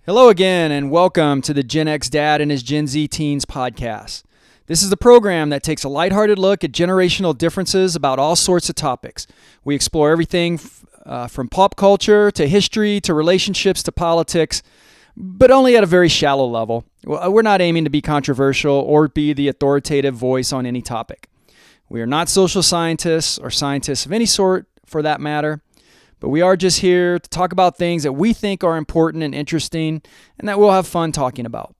Hello again, and welcome to the Gen X Dad and his Gen Z Teens podcast. This is the program that takes a lighthearted look at generational differences about all sorts of topics. We explore everything from pop culture to history to relationships to politics, but only at a very shallow level. We're not aiming to be controversial or be the authoritative voice on any topic. We are not social scientists or scientists of any sort for that matter. But we are just here to talk about things that we think are important and interesting and that we'll have fun talking about.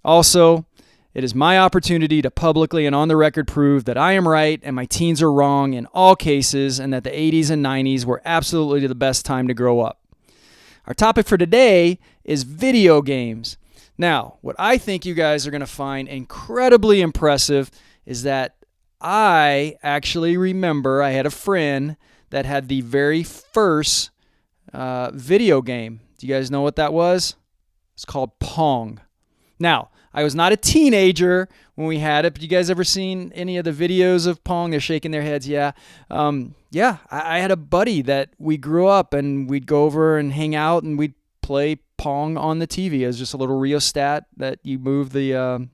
Also, it is my opportunity to publicly and on the record prove that I am right and my teens are wrong in all cases and that the 80s and 90s were absolutely the best time to grow up. Our topic for today is video games. Now, what I think you guys are going to find incredibly impressive is that I actually remember I had a friend that had the very first video game. Do you guys know what that was? It's called Pong. Now, I was not a teenager when we had it, but you guys ever seen any of the videos of Pong? They're shaking their heads, yeah. I had a buddy that we grew up and we'd go over and hang out and we'd play Pong on the TV. It was just a little rheostat that you move the,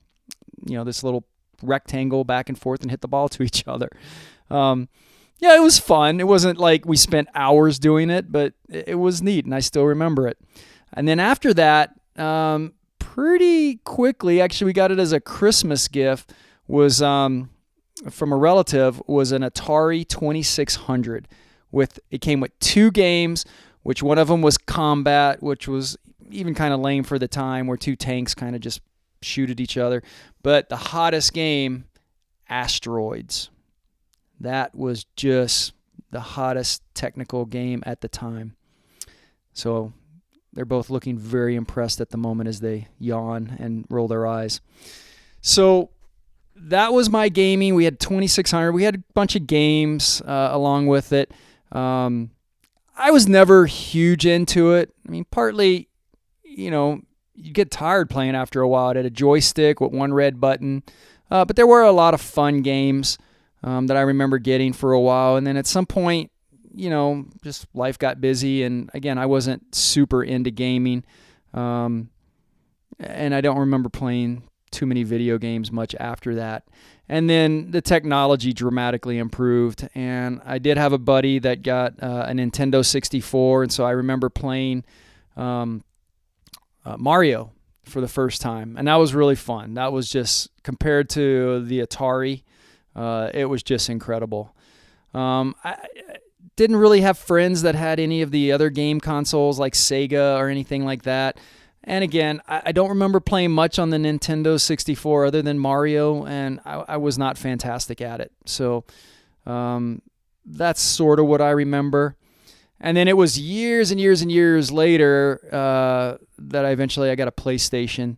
this little rectangle back and forth and hit the ball to each other. Yeah, it was fun. It wasn't like we spent hours doing it, but it was neat, and I still remember it. And then after that, pretty quickly, actually, we got it as a Christmas gift, was from a relative, was an Atari 2600. It came with 2 games, which one of them was Combat, which was even kind of lame for the time, where 2 tanks kind of just shoot at each other. But the hottest game, Asteroids. That was just the hottest technical game at the time. So they're both looking very impressed at the moment as they yawn and roll their eyes. So that was my gaming. We had 2600. We had a bunch of games along with it. I was never huge into it. I mean, partly, you get tired playing after a while. It had a joystick with one red button. But there were a lot of fun games that I remember getting for a while. And then at some point, just life got busy. And again, I wasn't super into gaming. And I don't remember playing too many video games much after that. And then the technology dramatically improved. And I did have a buddy that got a Nintendo 64. And so I remember playing Mario for the first time. And that was really fun. That was just, compared to the Atari, it was just incredible. I didn't really have friends that had any of the other game consoles like Sega or anything like that. And again, I don't remember playing much on the Nintendo 64 other than Mario, and I was not fantastic at it. So that's sort of what I remember. And then it was years and years and years later that I got a PlayStation,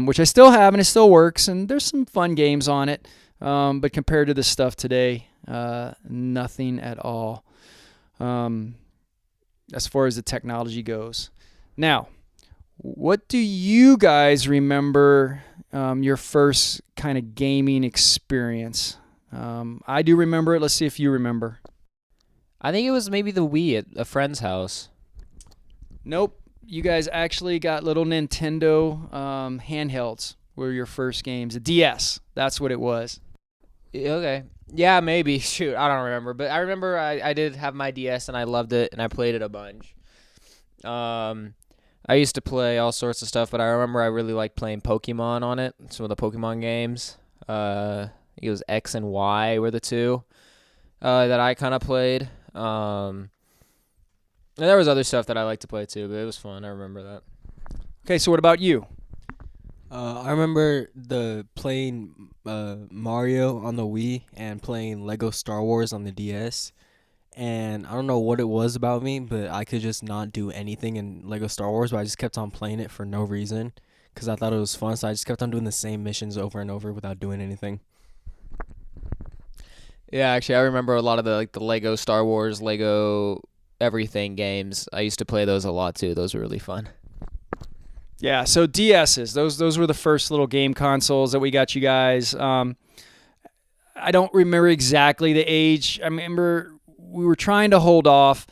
which I still have and it still works, and there's some fun games on it. But compared to the stuff today, nothing at all as far as the technology goes. Now, what do you guys remember your first kind of gaming experience? I do remember it. Let's see if you remember. I think it was maybe the Wii at a friend's house. Nope. You guys actually got little Nintendo handhelds were your first games. A DS. That's what it was. Okay. Yeah, maybe. Shoot, I don't remember. But I remember I did have my DS, and I loved it, and I played it a bunch. I used to play all sorts of stuff, but I remember I really liked playing Pokemon on it, some of the Pokemon games. It was X and Y were the 2 that I kind of played. And there was other stuff that I liked to play, too, but it was fun. I remember that. Okay, so what about you? I remember playing Mario on the Wii and playing Lego Star Wars on the DS. And I don't know what it was about me, but I could just not do anything in Lego Star Wars, but I just kept on playing it for no reason because I thought it was fun. So I just kept on doing the same missions over and over without doing anything. Yeah, actually, I remember a lot of the Lego Star Wars, Lego everything games. I used to play those a lot, too. Those were really fun. Yeah, so DSs, those were the first little game consoles that we got you guys. I don't remember exactly the age. I remember we were trying to hold off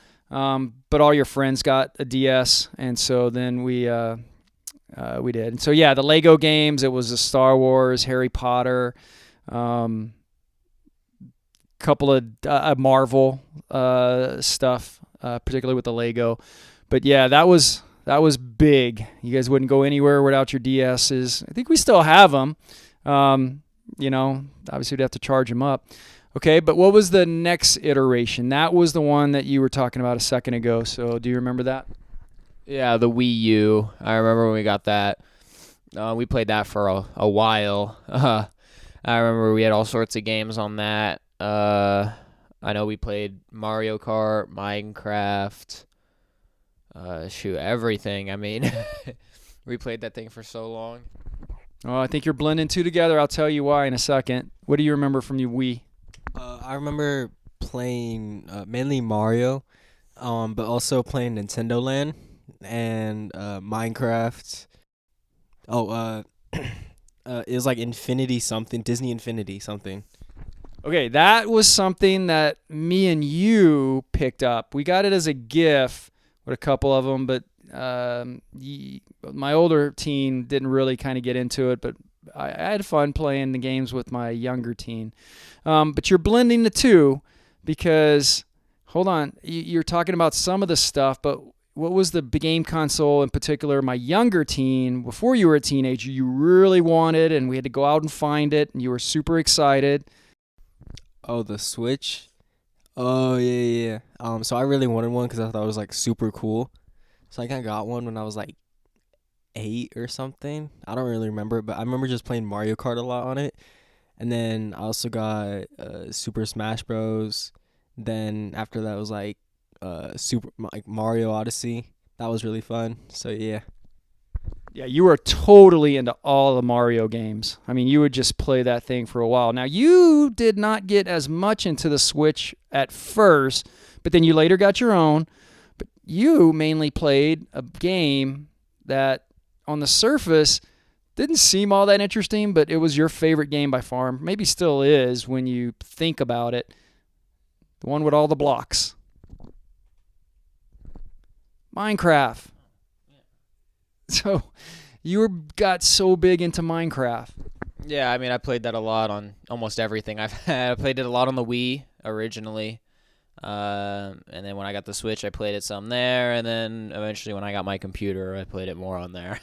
but all your friends got a DS, and so then we did. And so yeah, the Lego games. It was the Star Wars, Harry Potter, couple of Marvel stuff, particularly with the Lego. But yeah, that was big. You guys wouldn't go anywhere without your DSs. I think we still have them. Obviously we'd have to charge them up. Okay, but what was the next iteration? That was the one that you were talking about a second ago. So do you remember that? Yeah, the Wii U. I remember when we got that. We played that for a while. I remember we had all sorts of games on that. I know we played Mario Kart, Minecraft, everything. I mean, we played that thing for so long. Oh, I think you're blending two together. I'll tell you why in a second. What do you remember from your Wii? I remember playing mainly Mario, but also playing Nintendo Land and Minecraft. It was like Infinity something, Disney Infinity something. Okay, that was something that me and you picked up. We got it as a gift with a couple of them, but my older teen didn't really kind of get into it, but I had fun playing the games with my younger teen. But you're blending the two because, hold on, you're talking about some of the stuff, but what was the game console in particular, my younger teen, before you were a teenager, you really wanted, and we had to go out and find it, and you were super excited? Oh, the Switch? Oh, yeah. So I really wanted one because I thought it was like super cool. So I kind of got one when I was like 8 or something. I don't really remember, but I remember just playing Mario Kart a lot on it. And then I also got Super Smash Bros. Then after that was like Mario Odyssey. That was really fun. So yeah. Yeah, you were totally into all the Mario games. I mean, you would just play that thing for a while. Now, you did not get as much into the Switch at first, but then you later got your own. But you mainly played a game that on the surface didn't seem all that interesting, but it was your favorite game by far. Maybe still is when you think about it. The one with all the blocks. Minecraft. So you got so big into Minecraft. Yeah, I mean, I played that a lot on almost everything I've had. I played it a lot on the Wii originally. And then when I got the Switch, I played it some there. And then eventually when I got my computer, I played it more on there.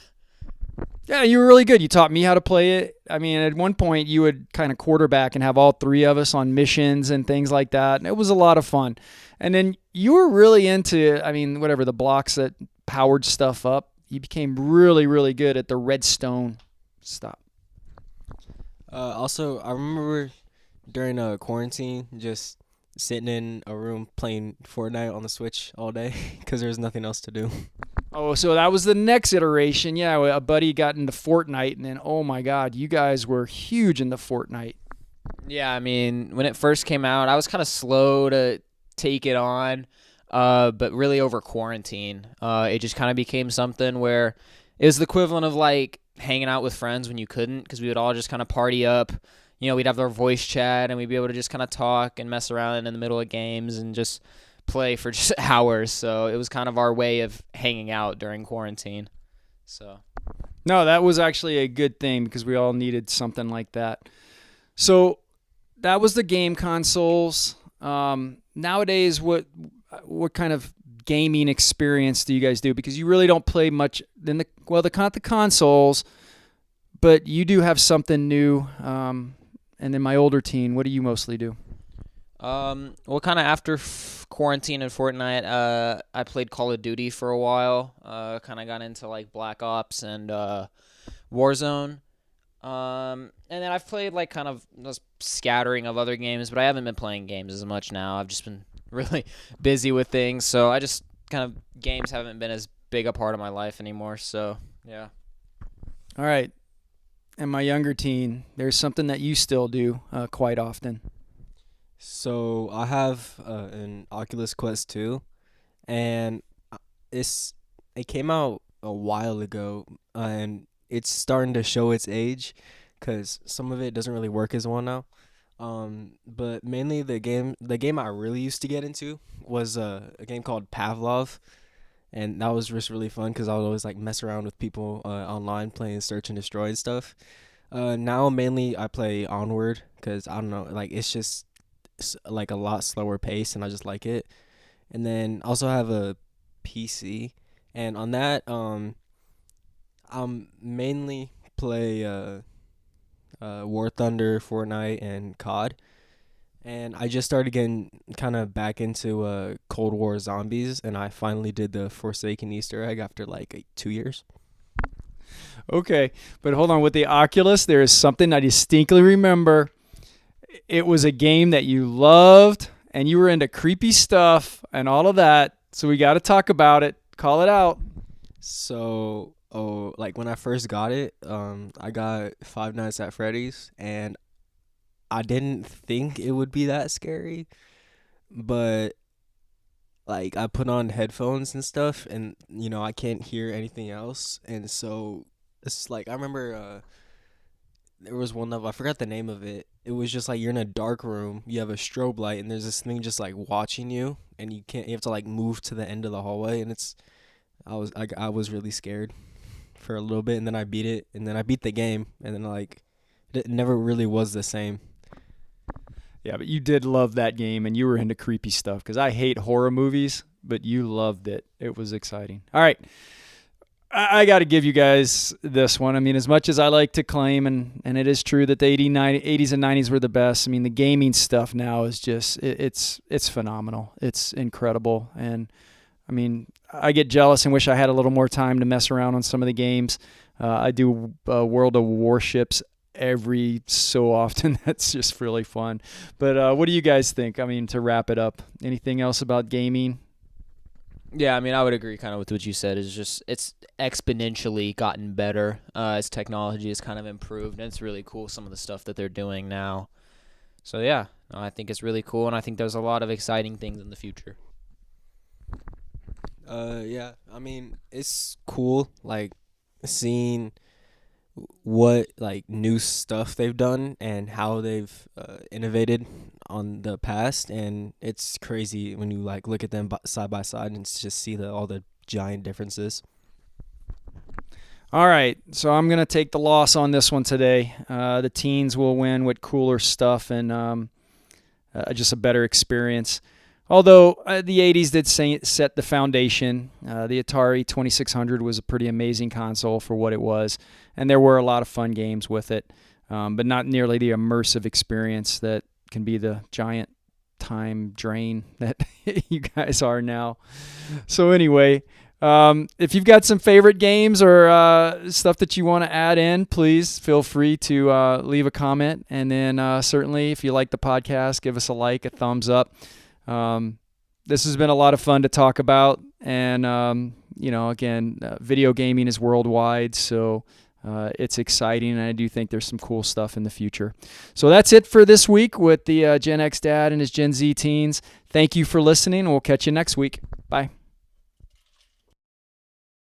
Yeah, you were really good. You taught me how to play it. I mean, at one point, you would kind of quarterback and have all three of us on missions and things like that. And it was a lot of fun. And then you were really into, the blocks that powered stuff up. You became really, really good at the redstone stuff. Also, I remember during quarantine just sitting in a room playing Fortnite on the Switch all day because there was nothing else to do. Oh, so that was the next iteration. Yeah, a buddy got into Fortnite, and then, oh my God, you guys were huge into Fortnite. Yeah, I mean, when it first came out, I was kind of slow to take it on. But really over quarantine, it just kind of became something where it was the equivalent of like hanging out with friends when you couldn't, because we would all just kind of party up. You know, we'd have our voice chat and we'd be able to just kind of talk and mess around in the middle of games and just play for just hours. So it was kind of our way of hanging out during quarantine. So no, that was actually a good thing because we all needed something like that. So that was the game consoles. Nowadays, what kind of gaming experience do you guys do? Because you really don't play much in the consoles, but you do have something new. And then my older teen, what do you mostly do? Well, kind of after quarantine and Fortnite, I played Call of Duty for a while. Kind of got into like Black Ops and Warzone. And then I've played like kind of a scattering of other games, but I haven't been playing games as much now. I've just been really busy with things, so I just kind of games haven't been as big a part of my life anymore. So yeah. All right. And my younger teen, there's something that you still do quite often. So I have an Oculus Quest 2, and it came out a while ago, and it's starting to show its age because some of it doesn't really work as well now. But mainly the game I really used to get into was a game called Pavlov, and that was just really fun because I would always like mess around with people online playing Search and Destroy and stuff. Now mainly I play Onward because I don't know, like it's just like a lot slower pace and I just like it. And then also have a PC, and on that mainly play War Thunder, Fortnite, and COD. And I just started getting kind of back into Cold War Zombies, and I finally did the Forsaken Easter egg after like 2 years. Okay, but hold on. With the Oculus, there is something I distinctly remember. It was a game that you loved, and you were into creepy stuff and all of that. So we got to talk about it. Call it out. So, like when I first got it, I got Five Nights at Freddy's, and I didn't think it would be that scary, but like I put on headphones and stuff, and I can't hear anything else, and so it's like I remember there was one level, I forgot the name of it. It was just like you're in a dark room, you have a strobe light, and there's this thing just like watching you, and you have to like move to the end of the hallway, and I was really scared for a little bit, and then I beat it, and then I beat the game, and then like it never really was the same. Yeah, but you did love that game, and you were into creepy stuff because I hate horror movies, but you loved it. It was exciting. All right. I got to give you guys this one. I mean, as much as I like to claim, and it is true that the 80s and 90s were the best, I mean, the gaming stuff now is just, it's phenomenal. It's incredible. And, I mean, I get jealous and wish I had a little more time to mess around on some of the games. I do World of Warships every so often. That's just really fun. But what do you guys think? I mean, to wrap it up, anything else about gaming? Yeah, I mean, I would agree kind of with what you said. It's exponentially gotten better as technology has kind of improved, and it's really cool some of the stuff that they're doing now. So yeah, I think it's really cool, and I think there's a lot of exciting things in the future. Yeah, I mean, it's cool, like, seeing what, like, new stuff they've done and how they've innovated on the past, and it's crazy when you, like, look at them side by side and just see all the giant differences. All right, so I'm going to take the loss on this one today. The teens will win with cooler stuff and just a better experience. Although the 80s did set the foundation. The Atari 2600 was a pretty amazing console for what it was, and there were a lot of fun games with it, but not nearly the immersive experience that can be the giant time drain that you guys are now. So anyway, if you've got some favorite games or stuff that you want to add in, please feel free to leave a comment. And then certainly if you like the podcast, give us a like, a thumbs up. This has been a lot of fun to talk about. And, again, video gaming is worldwide, so it's exciting. And I do think there's some cool stuff in the future. So that's it for this week with the Gen X Dad and his Gen Z teens. Thank you for listening. We'll catch you next week. Bye.